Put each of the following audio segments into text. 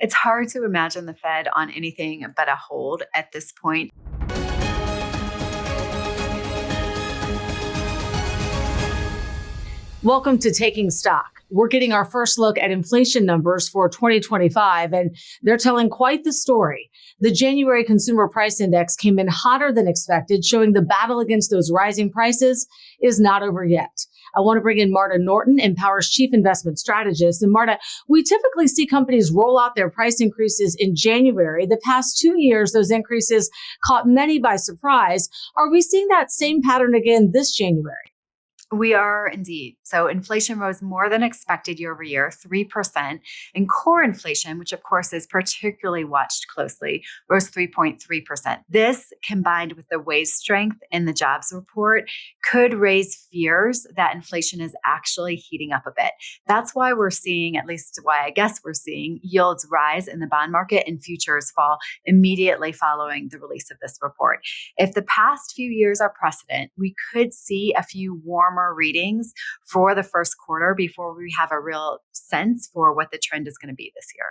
It's hard to imagine the Fed on anything but a hold at this point. Welcome to Taking Stock. We're getting our first look at inflation numbers for 2025, and they're telling quite the story. The January Consumer Price Index came in hotter than expected, showing the battle against those rising prices is not over yet. I want to bring in Marta Norton, Empower's Chief Investment Strategist. And Marta, we typically see companies roll out their price increases in January. The past 2 years, those increases caught many by surprise. Are we seeing that same pattern again this January? We are indeed. So inflation rose more than expected year over year, 3%. And core inflation, which of course is particularly watched closely, rose 3.3%. This, combined with the wage strength in the jobs report, could raise fears that inflation is actually heating up a bit. That's why we're seeing, at least why I guess we're seeing, yields rise in the bond market and futures fall immediately following the release of this report. If the past few years are precedent, we could see a few warmer readings for the first quarter before we have a real sense for what the trend is going to be this year.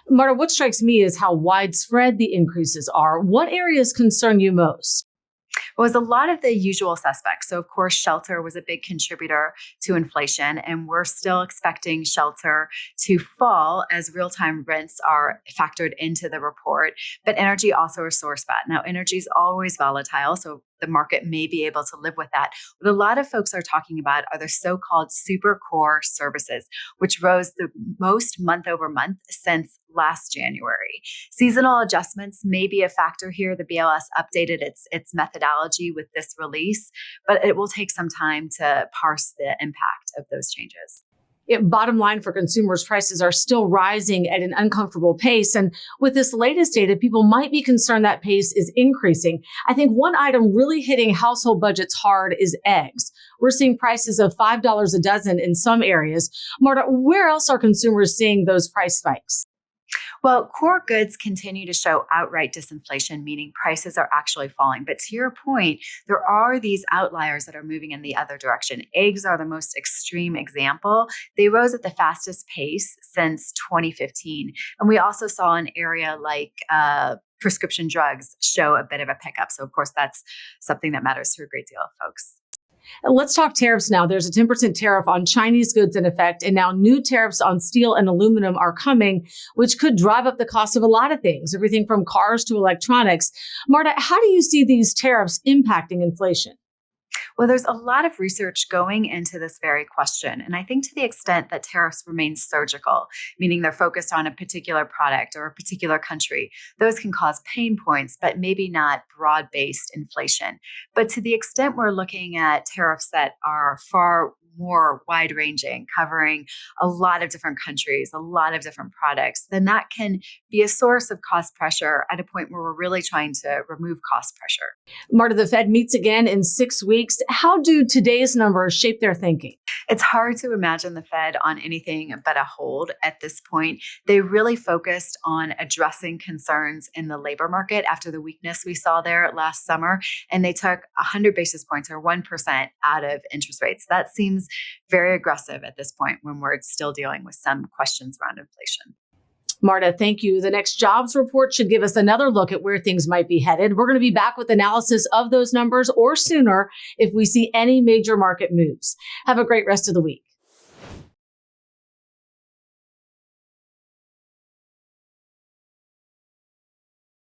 Marta, what strikes me is how widespread the increases are. What areas concern you most? It was a lot of the usual suspects. So, of course, shelter was a big contributor to inflation, and we're still expecting shelter to fall as real-time rents are factored into the report. But energy also a sore spot. Now, energy is always volatile, so the market may be able to live with that. What a lot of folks are talking about are the so-called super core services, which rose the most month over month since last January. Seasonal adjustments may be a factor here. The BLS updated its methodology with this release, but it will take some time to parse the impact of those changes. Bottom line for consumers, prices are still rising at an uncomfortable pace. And with this latest data, people might be concerned that pace is increasing. I think one item really hitting household budgets hard is eggs. We're seeing prices of $5 a dozen in some areas. Marta, where else are consumers seeing those price spikes? Well, core goods continue to show outright disinflation, meaning prices are actually falling. But to your point, there are these outliers that are moving in the other direction. Eggs are the most extreme example. They rose at the fastest pace since 2015. And we also saw an area like prescription drugs show a bit of a pickup. So, of course, that's something that matters to a great deal of folks. Let's talk tariffs now. There's a 10% tariff on Chinese goods in effect, and now new tariffs on steel and aluminum are coming, which could drive up the cost of a lot of things, everything from cars to electronics. Marta, how do you see these tariffs impacting inflation? Well, there's a lot of research going into this very question. And I think to the extent that tariffs remain surgical, meaning they're focused on a particular product or a particular country, those can cause pain points, but maybe not broad-based inflation. But to the extent we're looking at tariffs that are far more wide-ranging, covering a lot of different countries, a lot of different products, then that can be a source of cost pressure at a point where we're really trying to remove cost pressure. Marta, the Fed meets again in 6 weeks. How do today's numbers shape their thinking? It's hard to imagine the Fed on anything but a hold at this point. They really focused on addressing concerns in the labor market after the weakness we saw there last summer, and they took 100 basis points or 1% out of interest rates. That seems very aggressive at this point when we're still dealing with some questions around inflation. Marta, thank you. The next jobs report should give us another look at where things might be headed. We're going to be back with analysis of those numbers or sooner if we see any major market moves. Have a great rest of the week.